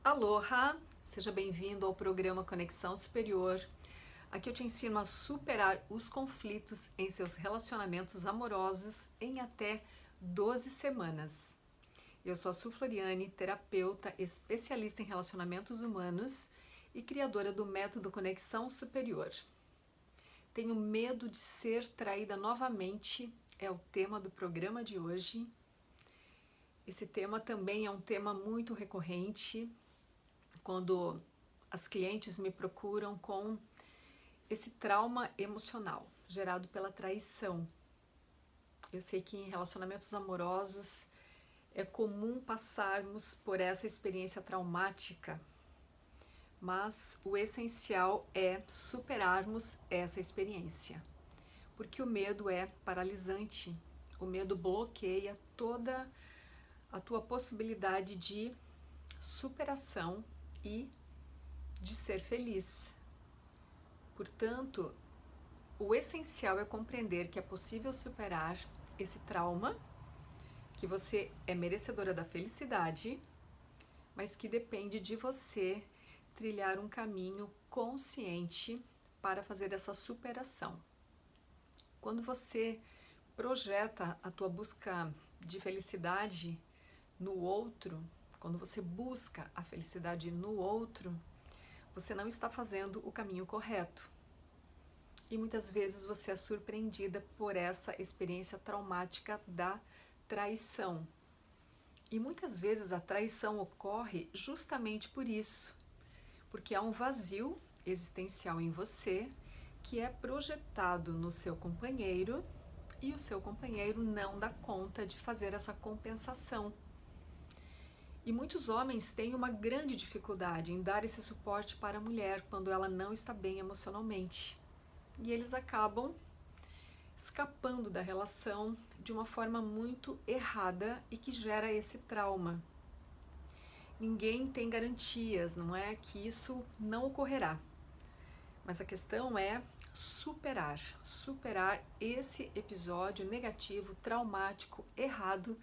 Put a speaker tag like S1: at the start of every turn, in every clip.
S1: Aloha! Seja bem-vindo ao programa Conexão Superior. Aqui eu te ensino a superar os conflitos em seus relacionamentos amorosos em até 12 semanas. Eu sou a Su Floriani, terapeuta, especialista em relacionamentos humanos e criadora do método Conexão Superior. Tenho medo de ser traída novamente, é o tema do programa de hoje. Esse tema também é um tema muito recorrente quando as clientes me procuram com esse trauma emocional gerado pela traição. Eu sei que em relacionamentos amorosos é comum passarmos por essa experiência traumática, mas o essencial é superarmos essa experiência, porque o medo é paralisante, o medo bloqueia toda a tua possibilidade de superação e de ser feliz. Portanto, o essencial é compreender que é possível superar esse trauma, que você é merecedora da felicidade, mas que depende de você trilhar um caminho consciente para fazer essa superação. Quando você projeta a tua busca de felicidade no outro, quando você busca a felicidade no outro, você não está fazendo o caminho correto. E muitas vezes você é surpreendida por essa experiência traumática da traição. E muitas vezes a traição ocorre justamente por isso, porque há um vazio existencial em você que é projetado no seu companheiro e o seu companheiro não dá conta de fazer essa compensação. E muitos homens têm uma grande dificuldade em dar esse suporte para a mulher quando ela não está bem emocionalmente. E eles acabam escapando da relação de uma forma muito errada e que gera esse trauma. Ninguém tem garantias, não é que isso não ocorrerá. Mas a questão é superar esse episódio negativo, traumático, errado,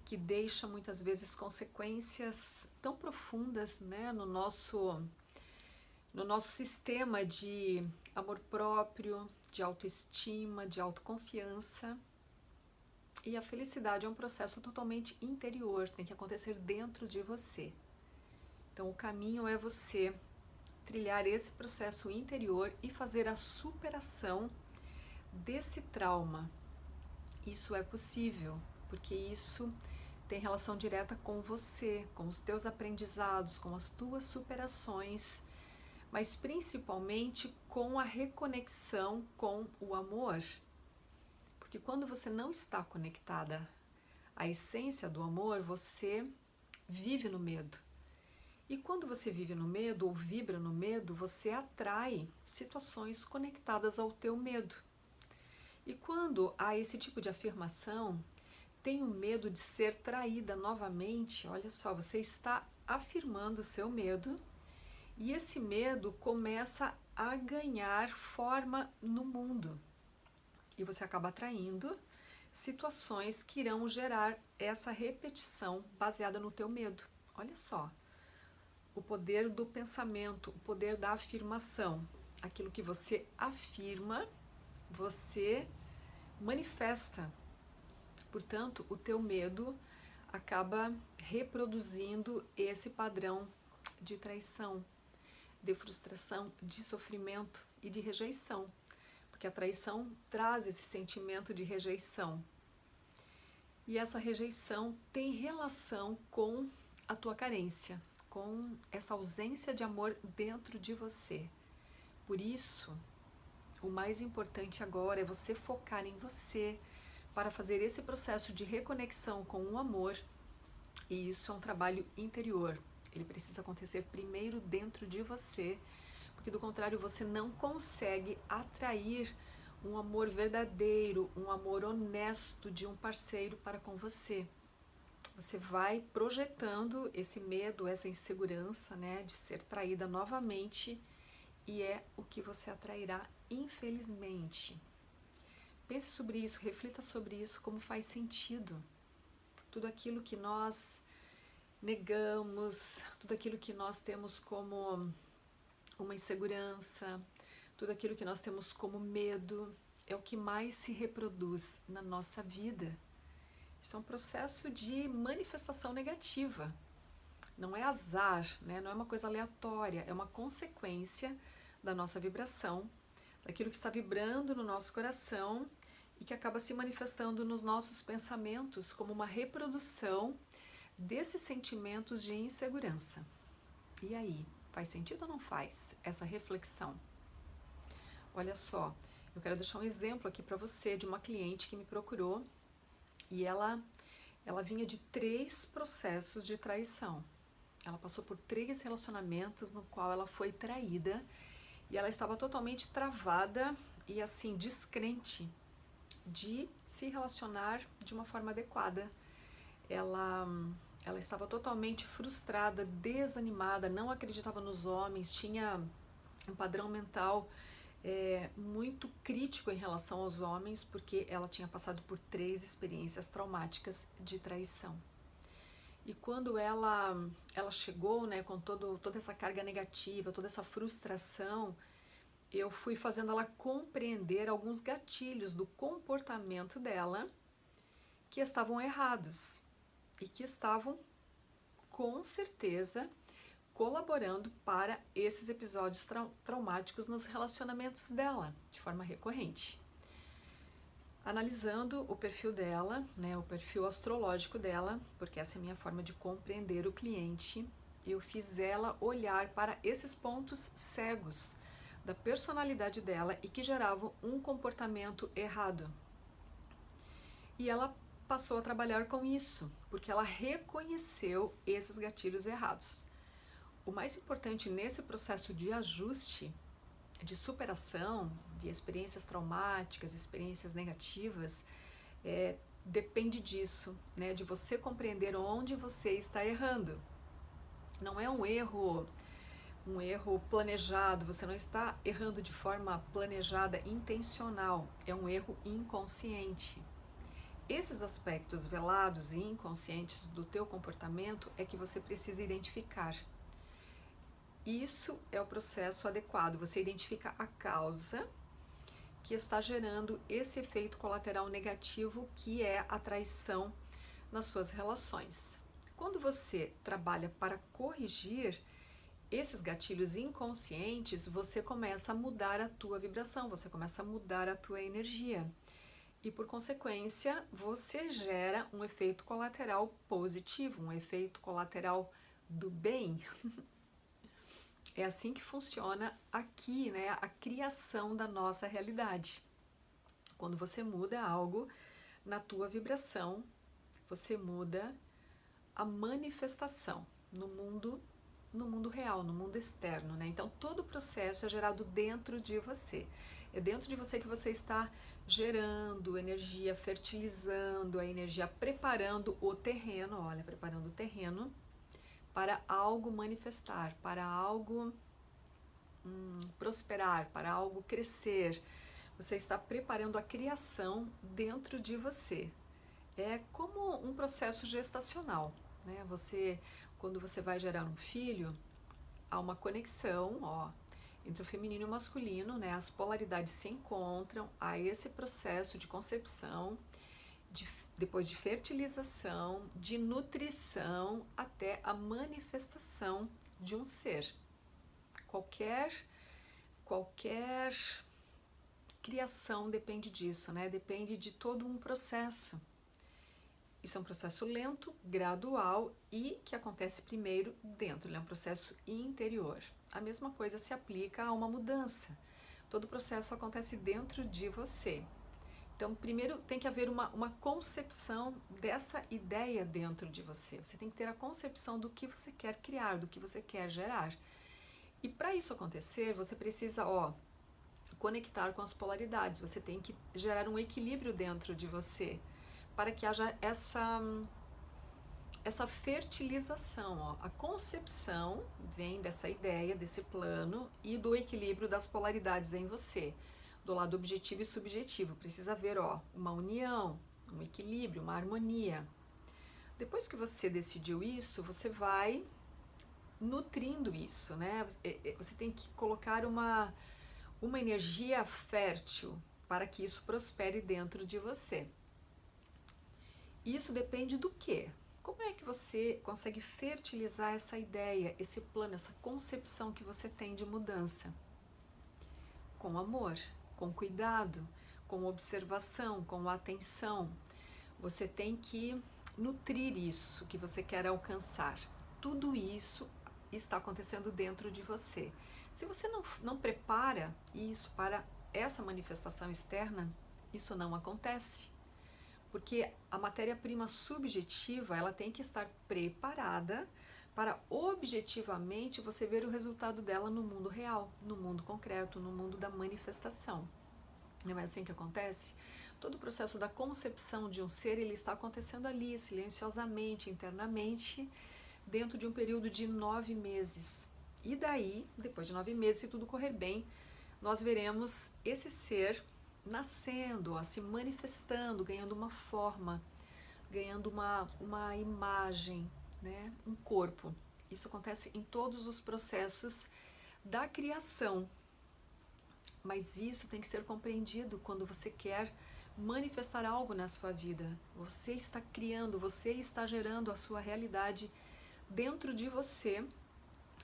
S1: que deixa muitas vezes consequências tão profundas, né, no nosso sistema de amor próprio, de autoestima, de autoconfiança. E a felicidade é um processo totalmente interior, tem que acontecer dentro de você. Então o caminho é você trilhar esse processo interior e fazer a superação desse trauma. Isso é possível, porque isso tem relação direta com você, com os teus aprendizados, com as tuas superações, mas principalmente com a reconexão com o amor. Porque quando você não está conectada à essência do amor, você vive no medo. E quando você vive no medo ou vibra no medo, você atrai situações conectadas ao teu medo. E quando há esse tipo de afirmação, tenho medo de ser traída novamente, olha só, você está afirmando o seu medo e esse medo começa a ganhar forma no mundo. E você acaba atraindo situações que irão gerar essa repetição baseada no teu medo. Olha só, o poder do pensamento, o poder da afirmação. Aquilo que você afirma, você manifesta. Portanto, o teu medo acaba reproduzindo esse padrão de traição, de frustração, de sofrimento e de rejeição, porque a traição traz esse sentimento de rejeição. E essa rejeição tem relação com a tua carência, com essa ausência de amor dentro de você. Por isso, o mais importante agora é você focar em você, para fazer esse processo de reconexão com o amor, e isso é um trabalho interior. Ele precisa acontecer primeiro dentro de você, porque do contrário você não consegue atrair um amor verdadeiro, um amor honesto de um parceiro para com você. Você vai projetando esse medo, essa insegurança, né, de ser traída novamente, e é o que você atrairá, infelizmente. Pense sobre isso, reflita sobre isso, como faz sentido. Tudo aquilo que nós negamos, tudo aquilo que nós temos como uma insegurança, tudo aquilo que nós temos como medo, é o que mais se reproduz na nossa vida. Isso é um processo de manifestação negativa. Não é azar, né? Não é uma coisa aleatória, é uma consequência da nossa vibração, daquilo que está vibrando no nosso coração e que acaba se manifestando nos nossos pensamentos como uma reprodução desses sentimentos de insegurança. E aí, faz sentido ou não faz essa reflexão? Olha só, eu quero deixar um exemplo aqui para você de uma cliente que me procurou e ela vinha de 3 processos de traição. Ela passou por 3 relacionamentos no qual ela foi traída e ela estava totalmente travada e assim descrente de se relacionar de uma forma adequada. Ela estava totalmente frustrada, desanimada, não acreditava nos homens, tinha um padrão mental muito crítico em relação aos homens, porque ela tinha passado por 3 experiências traumáticas de traição. E quando ela chegou, né, com toda essa carga negativa, toda essa frustração, eu fui fazendo ela compreender alguns gatilhos do comportamento dela que estavam errados e que estavam, com certeza, colaborando para esses episódios traumáticos nos relacionamentos dela, de forma recorrente. Analisando o perfil dela, né, o perfil astrológico dela, porque essa é a minha forma de compreender o cliente, eu fiz ela olhar para esses pontos cegos da personalidade dela e que geravam um comportamento errado. E ela passou a trabalhar com isso, porque ela reconheceu esses gatilhos errados. O mais importante nesse processo de ajuste, de superação, de experiências traumáticas, experiências negativas, depende disso, né? De você compreender onde você está errando. Não é um erro planejado, você não está errando de forma planejada, intencional, é um erro inconsciente. Esses aspectos velados e inconscientes do teu comportamento é que você precisa identificar. Isso é o processo adequado, você identifica a causa que está gerando esse efeito colateral negativo que é a traição nas suas relações. Quando você trabalha para corrigir esses gatilhos inconscientes, você começa a mudar a tua vibração, você começa a mudar a tua energia. E por consequência, você gera um efeito colateral positivo, um efeito colateral do bem. É assim que funciona aqui, né, a criação da nossa realidade. Quando você muda algo na tua vibração, você muda a manifestação no mundo real, no mundo externo, né? Então todo o processo é gerado dentro de você. É dentro de você que você está gerando energia, fertilizando a energia, preparando o terreno, olha, preparando o terreno para algo manifestar, para algo prosperar, para algo crescer. Você está preparando a criação dentro de você. É como um processo gestacional, né? Quando você vai gerar um filho, há uma conexão, entre o feminino e o masculino, né? As polaridades se encontram, há esse processo de concepção, depois de fertilização, de nutrição, até a manifestação de um ser. Qualquer criação depende disso, né? Depende de todo um processo. Isso é um processo lento, gradual e que acontece primeiro dentro, é um processo interior. A mesma coisa se aplica a uma mudança. Todo o processo acontece dentro de você. Então, primeiro tem que haver uma concepção dessa ideia dentro de você. Você tem que ter a concepção do que você quer criar, do que você quer gerar. E para isso acontecer, você precisa, conectar com as polaridades. Você tem que gerar um equilíbrio dentro de você para que haja essa fertilização. A concepção vem dessa ideia, desse plano e do equilíbrio das polaridades em você. Do lado objetivo e subjetivo, precisa haver uma união, um equilíbrio, uma harmonia. Depois que você decidiu isso, você vai nutrindo isso, né? Você tem que colocar uma energia fértil para que isso prospere dentro de você. Isso depende do quê? Como é que você consegue fertilizar essa ideia, esse plano, essa concepção que você tem de mudança? Com amor, com cuidado, com observação, com atenção. Você tem que nutrir isso que você quer alcançar. Tudo isso está acontecendo dentro de você. Se você não prepara isso para essa manifestação externa, isso não acontece. Porque a matéria-prima subjetiva, ela tem que estar preparada para objetivamente você ver o resultado dela no mundo real, no mundo concreto, no mundo da manifestação. Não é assim que acontece? Todo o processo da concepção de um ser, ele está acontecendo ali, silenciosamente, internamente, dentro de um período de 9 meses. E daí, depois de 9 meses, se tudo correr bem, nós veremos esse ser nascendo, se manifestando, ganhando uma forma, ganhando uma imagem, né? Um corpo. Isso acontece em todos os processos da criação. Mas isso tem que ser compreendido quando você quer manifestar algo na sua vida. Você está criando, você está gerando a sua realidade dentro de você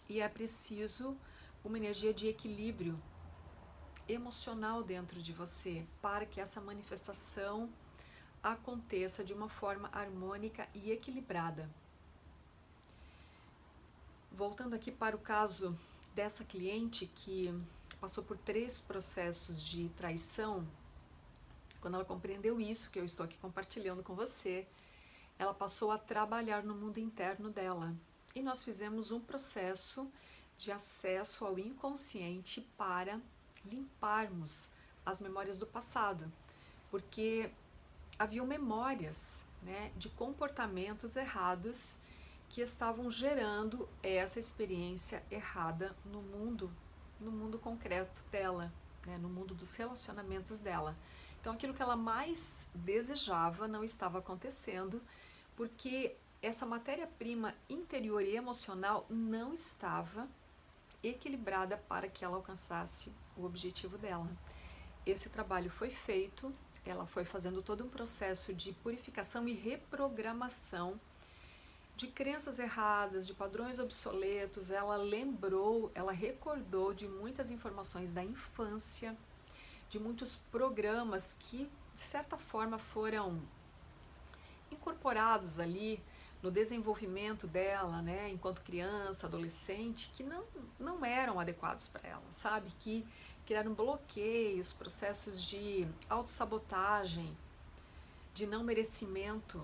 S1: e é preciso uma energia de equilíbrio emocional dentro de você para que essa manifestação aconteça de uma forma harmônica e equilibrada. Voltando aqui para o caso dessa cliente que passou por 3 processos de traição, quando ela compreendeu isso que eu estou aqui compartilhando com você, ela passou a trabalhar no mundo interno dela. E nós fizemos um processo de acesso ao inconsciente para limparmos as memórias do passado, porque haviam memórias, né, de comportamentos errados que estavam gerando essa experiência errada no mundo concreto dela, né, no mundo dos relacionamentos dela. Então aquilo que ela mais desejava não estava acontecendo, porque essa matéria-prima interior e emocional não estava equilibrada para que ela alcançasse o objetivo dela. Esse trabalho foi feito, ela foi fazendo todo um processo de purificação e reprogramação de crenças erradas, de padrões obsoletos. Ela lembrou, ela recordou de muitas informações da infância, de muitos programas que, de certa forma, foram incorporados ali no desenvolvimento dela, né, enquanto criança, adolescente, que não eram adequados para ela, sabe? Que criaram bloqueios, processos de autossabotagem, de não merecimento.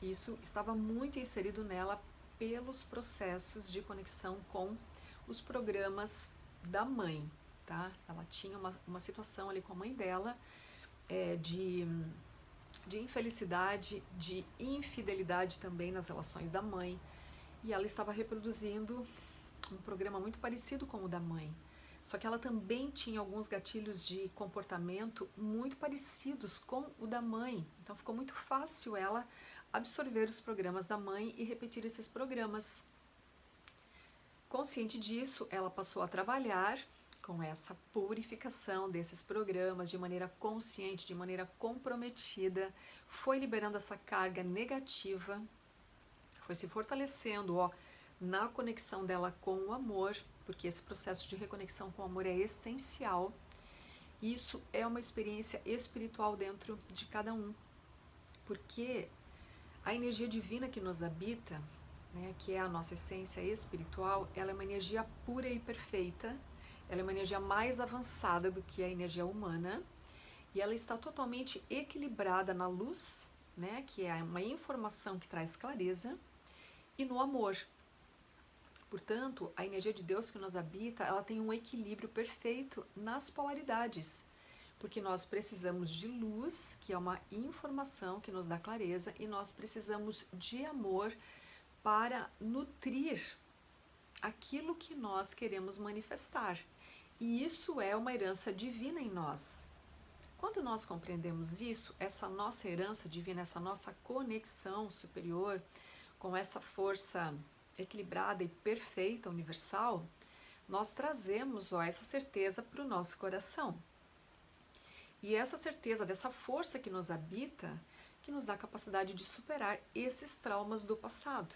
S1: Isso estava muito inserido nela pelos processos de conexão com os programas da mãe, tá? Ela tinha uma situação ali com a mãe dela, de infelicidade, de infidelidade também nas relações da mãe, e ela estava reproduzindo um programa muito parecido com o da mãe. Só que ela também tinha alguns gatilhos de comportamento muito parecidos com o da mãe. Então ficou muito fácil ela absorver os programas da mãe e repetir esses programas. Consciente disso, ela passou a trabalhar com essa purificação desses programas de maneira consciente, de maneira comprometida, foi liberando essa carga negativa, foi se fortalecendo, na conexão dela com o amor, porque esse processo de reconexão com o amor é essencial. Isso é uma experiência espiritual dentro de cada um, porque a energia divina que nos habita, né, que é a nossa essência espiritual, ela é uma energia pura e perfeita. Ela é uma energia mais avançada do que a energia humana e ela está totalmente equilibrada na luz, né, que é uma informação que traz clareza, e no amor. Portanto, a energia de Deus que nos habita, ela tem um equilíbrio perfeito nas polaridades, porque nós precisamos de luz, que é uma informação que nos dá clareza, e nós precisamos de amor para nutrir aquilo que nós queremos manifestar. E isso é uma herança divina em nós. Quando nós compreendemos isso, essa nossa herança divina, essa nossa conexão superior com essa força equilibrada e perfeita, universal, nós trazemos essa certeza para o nosso coração. E essa certeza dessa força que nos habita, que nos dá a capacidade de superar esses traumas do passado.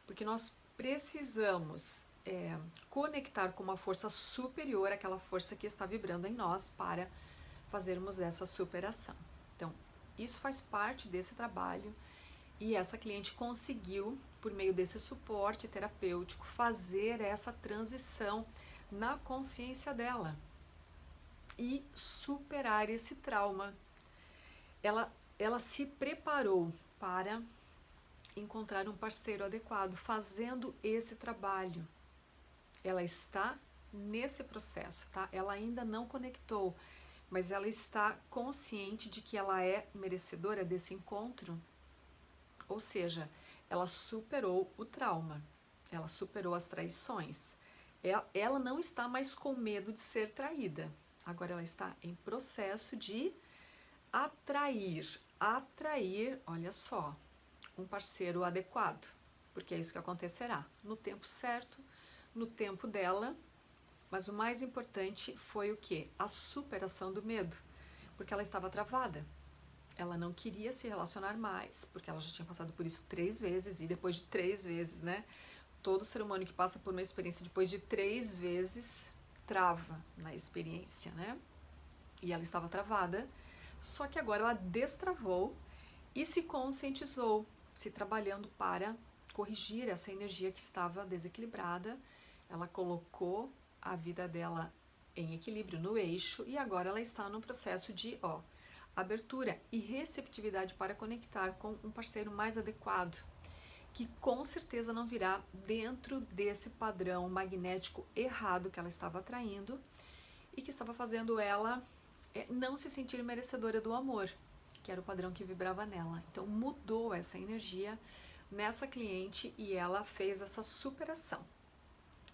S1: Porque nós precisamos conectar com uma força superior àquela força que está vibrando em nós para fazermos essa superação. Então, isso faz parte desse trabalho e essa cliente conseguiu, por meio desse suporte terapêutico, fazer essa transição na consciência dela e superar esse trauma. Ela se preparou para encontrar um parceiro adequado, fazendo esse trabalho. Ela está nesse processo, tá? Ela ainda não conectou, mas ela está consciente de que ela é merecedora desse encontro. Ou seja, ela superou o trauma, ela superou as traições. Ela não está mais com medo de ser traída. Agora ela está em processo de atrair, olha só, um parceiro adequado, porque é isso que acontecerá no tempo certo, no tempo dela. Mas o mais importante foi o quê? A superação do medo, porque ela estava travada. Ela não queria se relacionar mais, porque ela já tinha passado por isso 3 vezes, e depois de 3 vezes, né? Todo ser humano que passa por uma experiência depois de 3 vezes trava na experiência, né? E ela estava travada, só que agora ela destravou e se conscientizou, se trabalhando para corrigir essa energia que estava desequilibrada. Ela colocou a vida dela em equilíbrio, no eixo, e agora ela está no processo de abertura e receptividade para conectar com um parceiro mais adequado, que com certeza não virá dentro desse padrão magnético errado que ela estava atraindo e que estava fazendo ela não se sentir merecedora do amor, que era o padrão que vibrava nela. Então mudou essa energia nessa cliente e ela fez essa superação.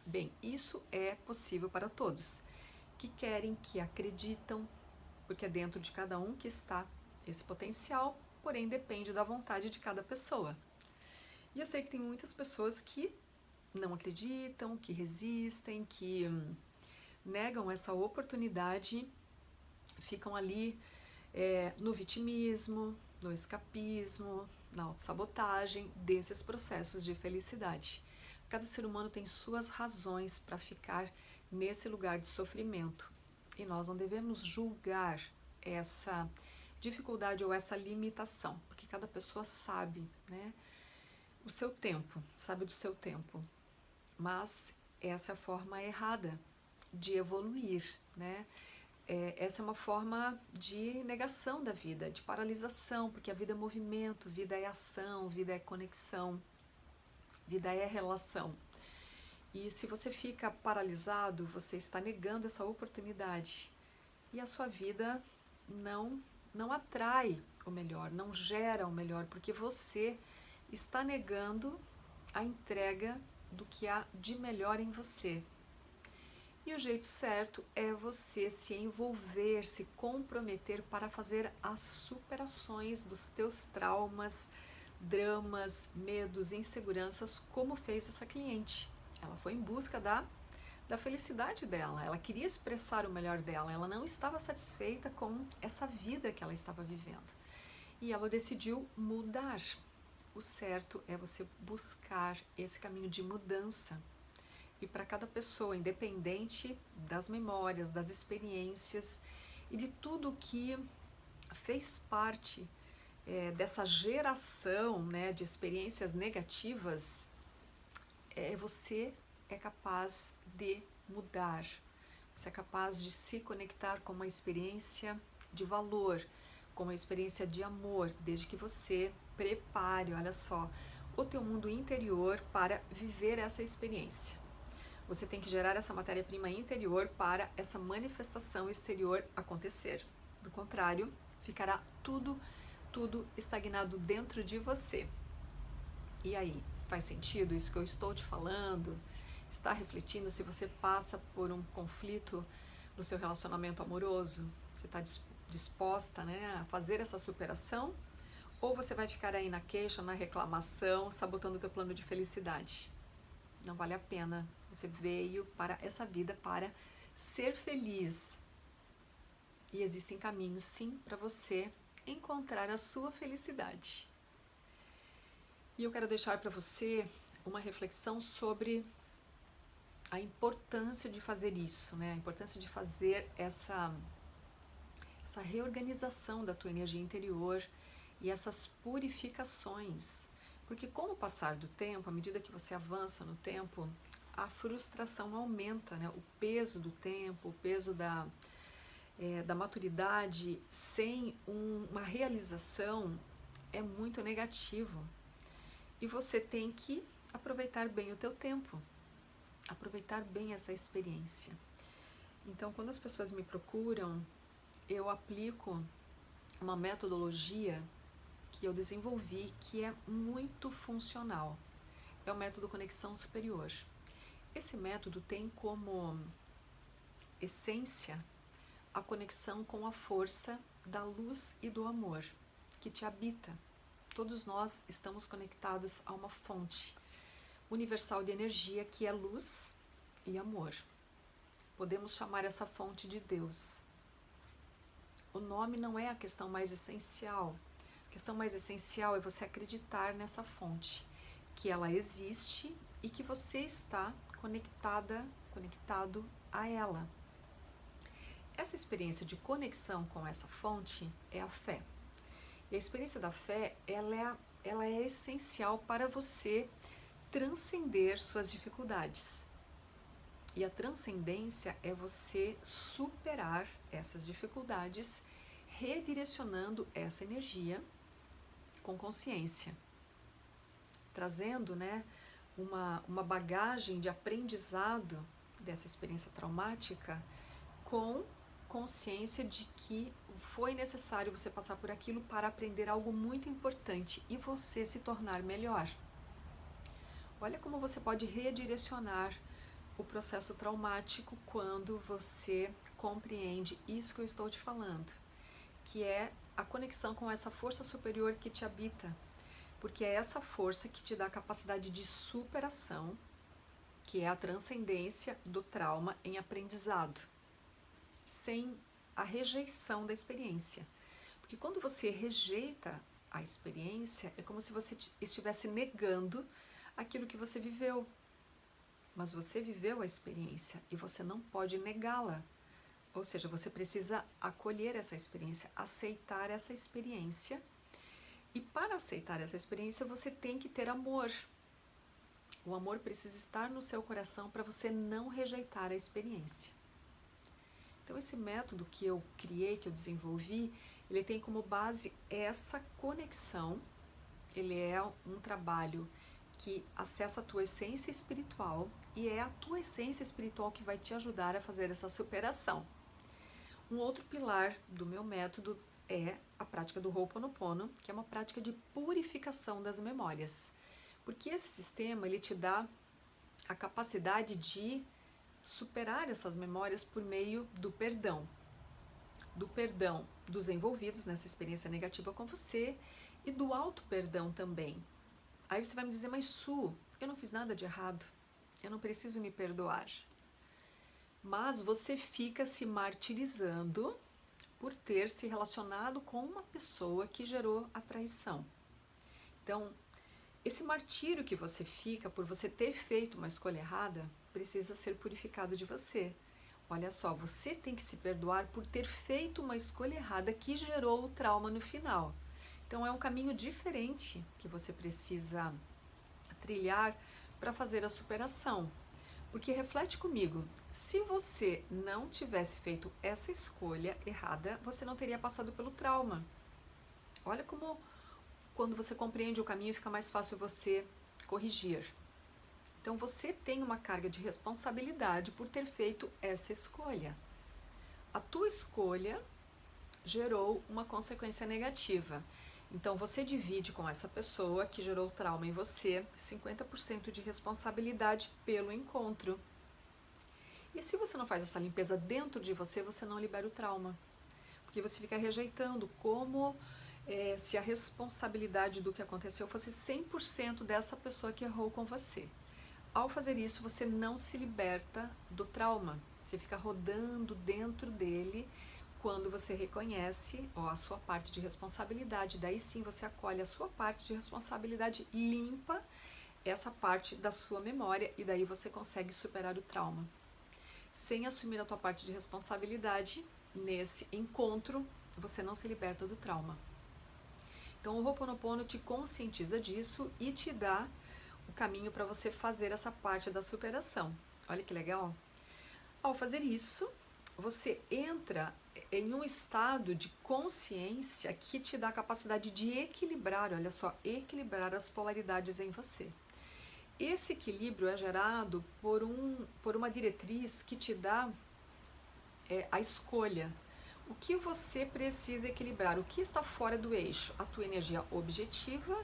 S1: Bem, isso é possível para todos que querem, que acreditam, porque é dentro de cada um que está esse potencial, porém depende da vontade de cada pessoa. E eu sei que tem muitas pessoas que não acreditam, que resistem, que negam essa oportunidade, ficam ali no vitimismo, no escapismo, na autossabotagem desses processos de felicidade. Cada ser humano tem suas razões para ficar nesse lugar de sofrimento e nós não devemos julgar essa dificuldade ou essa limitação, porque cada pessoa sabe, né, o seu tempo, sabe do seu tempo, mas essa é a forma errada de evoluir, né? Essa é uma forma de negação da vida, de paralisação, porque a vida é movimento, vida é ação, vida é conexão, vida é relação. E se você fica paralisado, você está negando essa oportunidade e a sua vida não atrai o melhor, não gera o melhor, porque você está negando a entrega do que há de melhor em você. E o jeito certo é você se envolver, se comprometer para fazer as superações dos teus traumas, dramas, medos, inseguranças, como fez essa cliente. Ela foi em busca da felicidade dela, ela queria expressar o melhor dela, ela não estava satisfeita com essa vida que ela estava vivendo. E ela decidiu mudar. O certo é você buscar esse caminho de mudança. E para cada pessoa, independente das memórias, das experiências e de tudo que fez parte dessa geração, né, de experiências negativas, você é capaz de mudar. Você é capaz de se conectar com uma experiência de valor, com uma experiência de amor, desde que você prepare, olha só, o teu mundo interior para viver essa experiência. Você tem que gerar essa matéria-prima interior para essa manifestação exterior acontecer. Do contrário, ficará tudo estagnado dentro de você. E aí, faz sentido isso que eu estou te falando? Está refletindo se você passa por um conflito no seu relacionamento amoroso? Você está disposta, né, a fazer essa superação? Ou você vai ficar aí na queixa, na reclamação, sabotando o teu plano de felicidade? Não vale a pena. Você veio para essa vida para ser feliz. E existem caminhos, sim, para você encontrar a sua felicidade. E eu quero deixar para você uma reflexão sobre a importância de fazer isso, né? A importância de fazer essa reorganização da tua energia interior e essas purificações. Porque com o passar do tempo, à medida que você avança no tempo, a frustração aumenta, né? O peso do tempo, o peso da maturidade sem uma realização é muito negativo. E você tem que aproveitar bem o teu tempo, aproveitar bem essa experiência. Então, quando as pessoas me procuram, eu aplico uma metodologia que eu desenvolvi que é muito funcional. É o método Conexão Superior. Esse método tem como essência a conexão com a força da luz e do amor que te habita. Todos nós estamos conectados a uma fonte universal de energia que é luz e amor. Podemos chamar essa fonte de Deus. O nome não é a questão mais essencial. A questão mais essencial é você acreditar nessa fonte, que ela existe e que você está conectado a ela. Essa experiência de conexão com essa fonte é a fé. E a experiência da fé, ela é essencial para você transcender suas dificuldades. E a transcendência é você superar essas dificuldades, redirecionando essa energia com consciência, trazendo, né, uma bagagem de aprendizado dessa experiência traumática com consciência de que foi necessário você passar por aquilo para aprender algo muito importante e você se tornar melhor. Olha como você pode redirecionar o processo traumático quando você compreende isso que eu estou te falando, que é a conexão com essa força superior que te habita, porque é essa força que te dá a capacidade de superação, que é a transcendência do trauma em aprendizado, sem a rejeição da experiência. Porque quando você rejeita a experiência, é como se você estivesse negando aquilo que você viveu. Mas você viveu a experiência e você não pode negá-la. Ou seja, você precisa acolher essa experiência, aceitar essa experiência. E para aceitar essa experiência, você tem que ter amor. O amor precisa estar no seu coração para você não rejeitar a experiência. Então, esse método que eu criei, que eu desenvolvi, ele tem como base essa conexão. Ele é um trabalho que acessa a tua essência espiritual e é a tua essência espiritual que vai te ajudar a fazer essa superação. Um outro pilar do meu método é a prática do Ho'oponopono, que é uma prática de purificação das memórias. Porque esse sistema, ele te dá a capacidade de superar essas memórias por meio do perdão dos envolvidos nessa experiência negativa com você e do auto-perdão também. Aí você vai me dizer, mas Su, eu não fiz nada de errado, eu não preciso me perdoar. Mas você fica se martirizando por ter se relacionado com uma pessoa que gerou a traição. Então, esse martírio que você fica por você ter feito uma escolha errada, precisa ser purificado de você. Olha só, você tem que se perdoar por ter feito uma escolha errada que gerou o trauma no final. Então é um caminho diferente que você precisa trilhar para fazer a superação. Porque reflete comigo, se você não tivesse feito essa escolha errada, você não teria passado pelo trauma. Olha como quando você compreende o caminho fica mais fácil você corrigir. Então você tem uma carga de responsabilidade por ter feito essa escolha. A tua escolha gerou uma consequência negativa. Então você divide com essa pessoa que gerou trauma em você 50% de responsabilidade pelo encontro. E se você não faz essa limpeza dentro de você, você não libera o trauma. porque você fica rejeitando como se a responsabilidade do que aconteceu fosse 100% dessa pessoa que errou com você. Ao fazer isso, você não se liberta do trauma, você fica rodando dentro dele. Quando você reconhece a sua parte de responsabilidade, daí sim você acolhe a sua parte de responsabilidade, limpa essa parte da sua memória e daí você consegue superar o trauma. Sem assumir a tua parte de responsabilidade, nesse encontro, você não se liberta do trauma. Então o Ho'oponopono te conscientiza disso e te dá o caminho para você fazer essa parte da superação. Olha que legal! Ao fazer isso, você entra em um estado de consciência que te dá a capacidade de equilibrar, olha só, equilibrar as polaridades em você. Esse equilíbrio é gerado por uma diretriz que te dá a escolha. O que você precisa equilibrar? O que está fora do eixo? A tua energia objetiva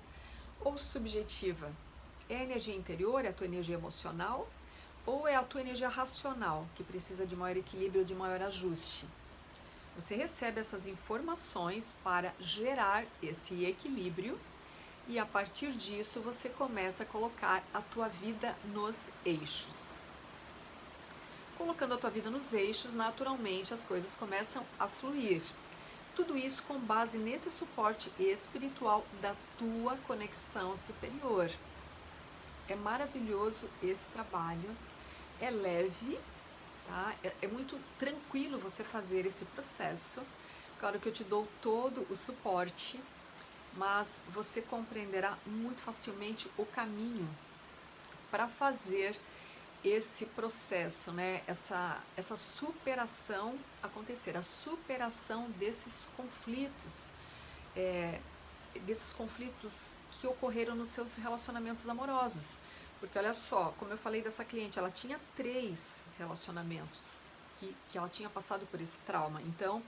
S1: ou subjetiva? É a energia interior, é a tua energia emocional? Ou é a tua energia racional, que precisa de maior equilíbrio, de maior ajuste? Você recebe essas informações para gerar esse equilíbrio e a partir disso você começa a colocar a tua vida nos eixos. Colocando a tua vida nos eixos, naturalmente as coisas começam a fluir. Tudo isso com base nesse suporte espiritual da tua conexão superior. É maravilhoso esse trabalho, é leve, tá? É muito tranquilo você fazer esse processo. Claro que eu te dou todo o suporte, mas você compreenderá muito facilmente o caminho para fazer esse processo, né? Essa superação acontecer, a superação desses conflitos que ocorreram nos seus relacionamentos amorosos. Porque olha só, como eu falei dessa cliente, ela tinha 3 relacionamentos que ela tinha passado por esse trauma. Então,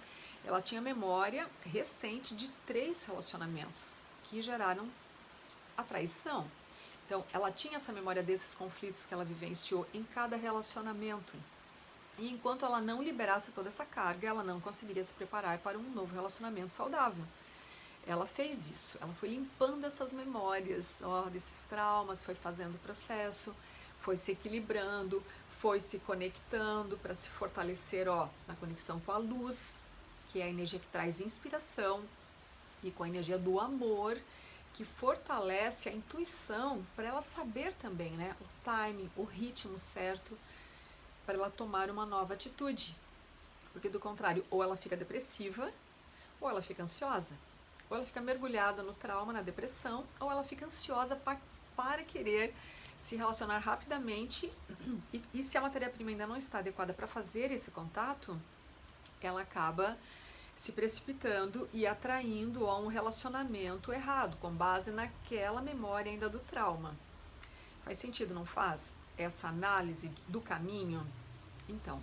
S1: ela tinha memória recente de 3 relacionamentos que geraram a traição. Então, ela tinha essa memória desses conflitos que ela vivenciou em cada relacionamento. E enquanto ela não liberasse toda essa carga, ela não conseguiria se preparar para um novo relacionamento saudável. Ela fez isso, ela foi limpando essas memórias, desses traumas, foi fazendo o processo, foi se equilibrando, foi se conectando para se fortalecer na conexão com a luz, que é a energia que traz inspiração, e com a energia do amor, que fortalece a intuição para ela saber também, né, o timing, o ritmo certo para ela tomar uma nova atitude. Porque do contrário, ou ela fica depressiva, ou ela fica ansiosa. Ou ela fica mergulhada no trauma, na depressão, ou ela fica ansiosa para querer se relacionar rapidamente. E se a matéria-prima ainda não está adequada para fazer esse contato, ela acaba se precipitando e atraindo a um relacionamento errado, com base naquela memória ainda do trauma. Faz sentido, não faz? Essa análise do caminho? Então,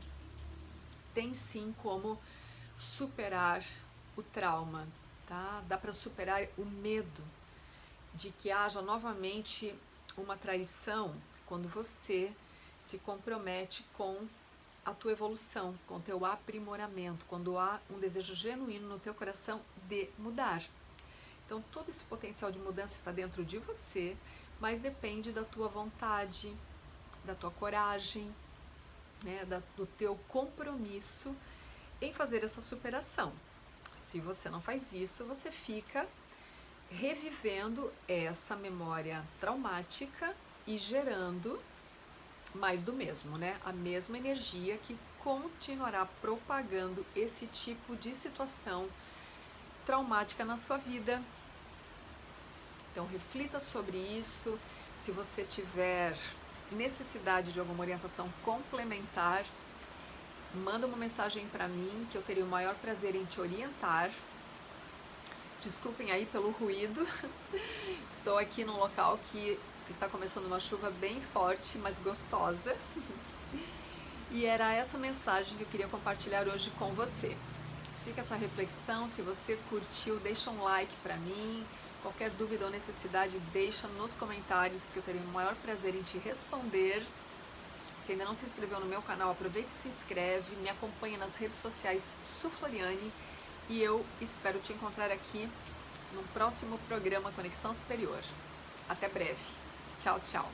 S1: tem sim como superar o trauma, tá? Dá para superar o medo de que haja novamente uma traição quando você se compromete com a tua evolução, com o teu aprimoramento, quando há um desejo genuíno no teu coração de mudar. Então, todo esse potencial de mudança está dentro de você, mas depende da tua vontade, da tua coragem, né, do teu compromisso em fazer essa superação. Se você não faz isso, você fica revivendo essa memória traumática e gerando mais do mesmo, né? A mesma energia que continuará propagando esse tipo de situação traumática na sua vida. Então, reflita sobre isso. Se você tiver necessidade de alguma orientação complementar, manda uma mensagem para mim, que eu teria o maior prazer em te orientar. Desculpem aí pelo ruído. Estou aqui num local que está começando uma chuva bem forte, mas gostosa. E era essa mensagem que eu queria compartilhar hoje com você. Fica essa reflexão. Se você curtiu, deixa um like para mim. Qualquer dúvida ou necessidade, deixa nos comentários, que eu terei o maior prazer em te responder. Se ainda não se inscreveu no meu canal, aproveita e se inscreve. Me acompanha nas redes sociais Su Floriani e eu espero te encontrar aqui no próximo programa Conexão Superior. Até breve. Tchau, tchau.